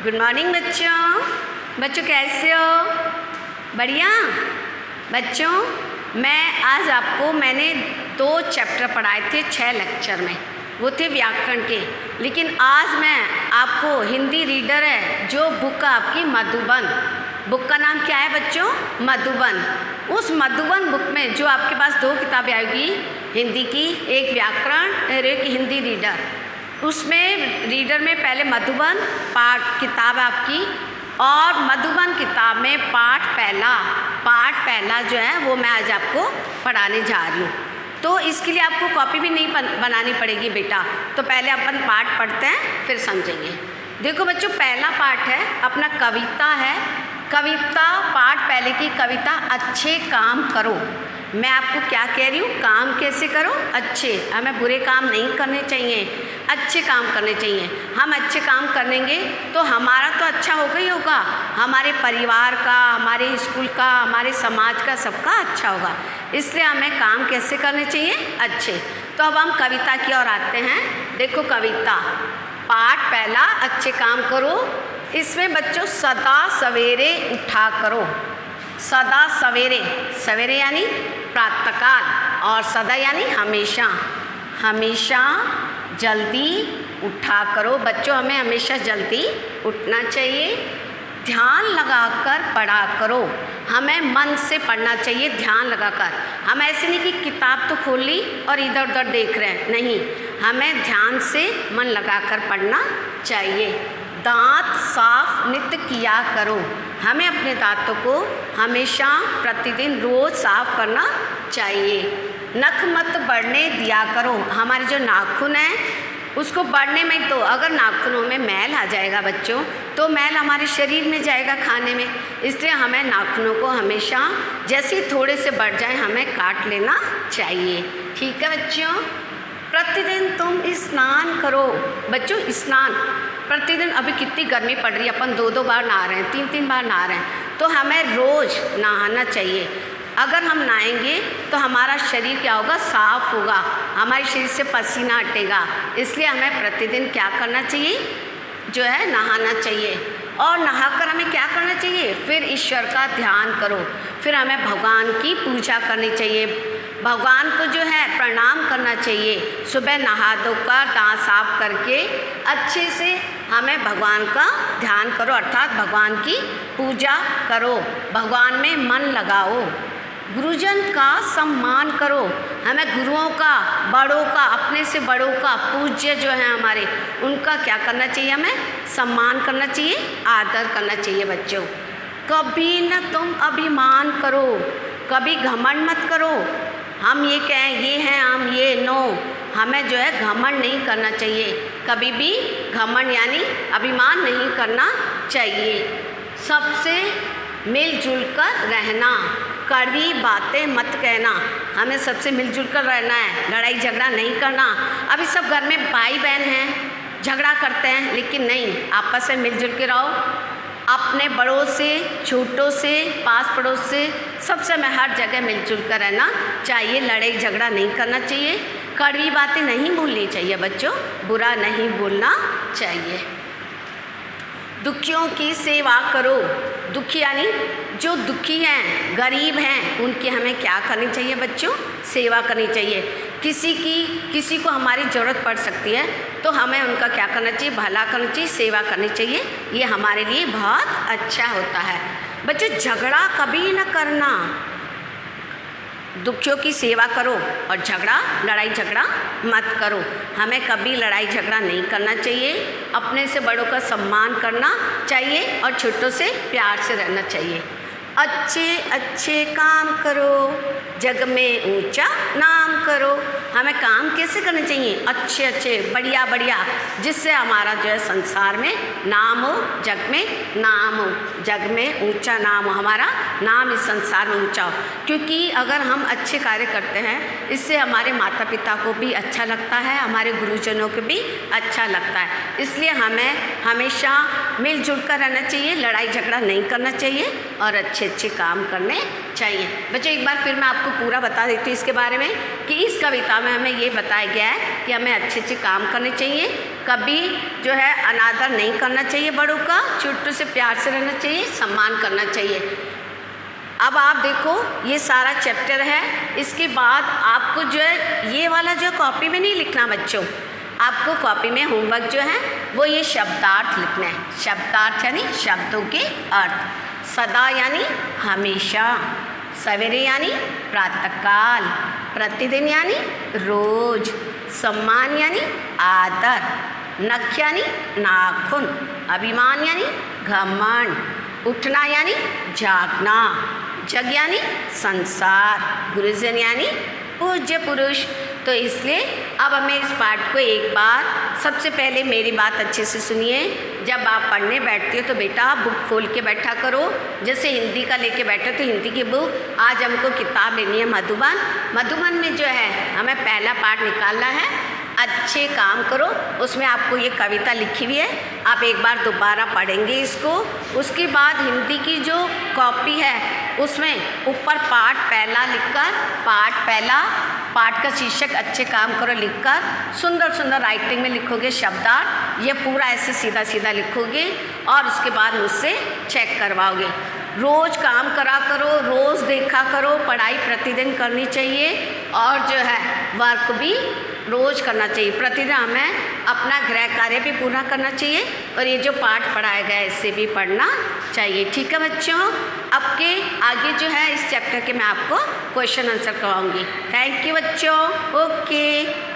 Good morning बच्चों कैसे हो? बढ़िया बच्चों, मैंने 2 चैप्टर पढ़ाए थे 6 लेक्चर में, वो थे व्याकरण के। लेकिन आज मैं आपको हिंदी रीडर है जो बुक आपकी मधुबन, बुक का नाम क्या है बच्चों? मधुबन। उस मधुबन बुक में जो आपके पास 2 किताबें आएगी हिंदी की, एक व्याकरण और एक हिंदी रीडर। उसमें रीडर में पहले मधुबन पाठ किताब आपकी, और मधुबन किताब में पाठ पहला जो है वो मैं आज आपको पढ़ाने जा रही हूँ। तो इसके लिए आपको कॉपी भी नहीं बनानी पड़ेगी बेटा। तो पहले अपन पाठ पढ़ते हैं फिर समझेंगे। देखो बच्चों, पहला पाठ है अपना कविता है। कविता पाठ पहले की कविता अच्छे काम करो। मैं आपको क्या कह रही हूँ? काम कैसे करो? अच्छे। हमें बुरे काम नहीं करने चाहिए, अच्छे काम करने चाहिए। हम अच्छे काम करेंगे तो हमारा तो अच्छा होगा ही होगा, हमारे परिवार का, हमारे स्कूल का, हमारे समाज का, सबका अच्छा होगा। इसलिए हमें काम कैसे करने चाहिए? अच्छे। तो अब हम कविता की ओर आते हैं। देखो कविता पाठ पहला, अच्छे काम करो। इसमें बच्चों सदा सवेरे उठा करो। सदा सवेरे, सवेरे यानी प्रातःकाल, और सदा यानी हमेशा, हमेशा जल्दी उठा करो। बच्चों हमें हमेशा जल्दी उठना चाहिए। ध्यान लगाकर पढ़ा करो। हमें मन से पढ़ना चाहिए, ध्यान लगाकर। हम ऐसे नहीं कि किताब तो खोल ली और इधर उधर देख रहे हैं, नहीं, हमें ध्यान से मन लगाकर पढ़ना चाहिए। दांत साफ नित्य किया करो। हमें अपने दांतों को हमेशा प्रतिदिन रोज़ साफ करना चाहिए। नख मत बढ़ने दिया करो। हमारे जो नाखून हैं उसको बढ़ने में, तो अगर नाखूनों में मैल आ जाएगा बच्चों तो मैल हमारे शरीर में जाएगा खाने में। इसलिए हमें नाखूनों को हमेशा जैसे ही थोड़े से बढ़ जाए हमें काट लेना चाहिए। ठीक है बच्चों? प्रतिदिन तुम स्नान करो। बच्चों स्नान प्रतिदिन, अभी कितनी गर्मी पड़ रही है, अपन 2-2 बार नहा रहे हैं, 3-3 बार नहा रहे हैं, तो हमें रोज़ नहाना चाहिए। अगर हम नहाएंगे तो हमारा शरीर क्या होगा? साफ होगा, हमारे शरीर से पसीना हटेगा। इसलिए हमें प्रतिदिन क्या करना चाहिए? जो है नहाना चाहिए। और नहाकर हमें क्या करना चाहिए? फिर ईश्वर का ध्यान करो। फिर हमें भगवान की पूजा करनी चाहिए, भगवान को जो है प्रणाम करना चाहिए। सुबह नहा धोकर दांत साफ करके अच्छे से हमें भगवान का ध्यान करो, अर्थात भगवान की पूजा करो, भगवान में मन लगाओ। गुरुजन का सम्मान करो। हमें गुरुओं का, बड़ों का, अपने से बड़ों का, पूज्य जो है हमारे, उनका क्या करना चाहिए? हमें सम्मान करना चाहिए, आदर करना चाहिए। बच्चों कभी न तुम अभिमान करो, कभी घमंड मत करो। हम ये कहें ये हैं, हम ये नो, हमें जो है घमंड नहीं करना चाहिए। कभी भी घमंड यानी अभिमान नहीं करना चाहिए। सबसे मिलजुल कर रहना, कड़वी बातें मत कहना। हमें सबसे मिलजुल कर रहना है, लड़ाई झगड़ा नहीं करना। अभी सब घर में भाई बहन हैं, झगड़ा करते हैं, लेकिन नहीं, आपस में मिलजुल के रहो। अपने बड़ों से, छोटों से, पास पड़ोस से, सबसे में हर जगह मिलजुल कर रहना चाहिए। लड़ाई झगड़ा नहीं करना चाहिए, कड़वी बातें नहीं बोलनी चाहिए बच्चों, बुरा नहीं बोलना चाहिए। दुखियों की सेवा करो। दुखी यानी जो दुखी हैं, गरीब हैं, उनकी हमें क्या करनी चाहिए बच्चों? सेवा करनी चाहिए। किसी को हमारी ज़रूरत पड़ सकती है तो हमें उनका क्या करना चाहिए? भला करना चाहिए, सेवा करनी चाहिए। ये हमारे लिए बहुत अच्छा होता है। बच्चों झगड़ा कभी न करना। दुखियों की सेवा करो और लड़ाई झगड़ा मत करो। हमें कभी लड़ाई झगड़ा नहीं करना चाहिए। अपने से बड़ों का सम्मान करना चाहिए और छोटों से प्यार से रहना चाहिए। अच्छे अच्छे काम करो, जग में ऊंचा नाम करो। हमें काम कैसे करने चाहिए? अच्छे अच्छे, बढ़िया बढ़िया, जिससे हमारा जो है संसार में नाम हो, जग में नाम हो, जग में ऊंचा नाम हो, हमारा नाम इस संसार में ऊंचा हो। क्योंकि अगर हम अच्छे कार्य करते हैं इससे हमारे माता पिता को भी अच्छा लगता है, हमारे गुरुजनों को भी अच्छा लगता है। इसलिए हमें हमेशा मिलजुल कर रहना चाहिए, लड़ाई झगड़ा नहीं करना चाहिए और अच्छे अच्छे काम करने चाहिए। बच्चों एक बार फिर मैं आपको पूरा बता देती हूँ इसके बारे में कि इस कविता में हमें ये बताया गया है कि हमें अच्छे अच्छे काम करने चाहिए, कभी जो है अनादर नहीं करना चाहिए, बड़ों का छोटों से प्यार से रहना चाहिए, सम्मान करना चाहिए। अब आप देखो ये सारा चैप्टर है, इसके बाद आपको जो है ये वाला जो कॉपी में नहीं लिखना बच्चों, आपको कॉपी में होमवर्क जो है वो ये शब्दार्थ लिखना है। शब्दार्थ यानी शब्दों के अर्थ। सदा यानी हमेशा, सवेरे यानी प्रातःकाल, प्रतिदिन यानी रोज, सम्मान यानी आदर, नख यानी नाखून, अभिमान यानी घमंड, उठना यानी जागना, जग यानी संसार, गुरुजन यानी पूज्य पुरुष। तो इसलिए अब हमें इस पाठ को एक बार सबसे पहले मेरी बात अच्छे से सुनिए। जब आप पढ़ने बैठते हो तो बेटा बुक खोल के बैठा करो। जैसे हिंदी का लेके बैठे तो हिंदी की बुक, आज हमको किताब लेनी है मधुबन। मधुबन में जो है हमें पहला पाठ निकालना है, अच्छे काम करो। उसमें आपको ये कविता लिखी हुई है, आप एक बार दोबारा पढ़ेंगे इसको। उसके बाद हिंदी की जो कॉपी है उसमें ऊपर पाठ पहला लिखकर, पाठ पहला, पाठ का शीर्षक अच्छे काम करो लिखकर सुंदर सुंदर राइटिंग में लिखोगे शब्दार्थ, ये पूरा ऐसे सीधा सीधा लिखोगे और उसके बाद मुझसे चेक करवाओगे। रोज़ काम करा करो, रोज़ देखा करो, पढ़ाई प्रतिदिन करनी चाहिए और जो है वर्क भी रोज़ करना चाहिए। प्रतिदिन हमें अपना गृह कार्य भी पूरा करना चाहिए और ये जो पाठ पढ़ाया गया है इससे भी पढ़ना चाहिए। ठीक है बच्चों, अब के आगे जो है इस चैप्टर के मैं आपको क्वेश्चन आंसर करवाऊंगी। थैंक यू बच्चों, ओके।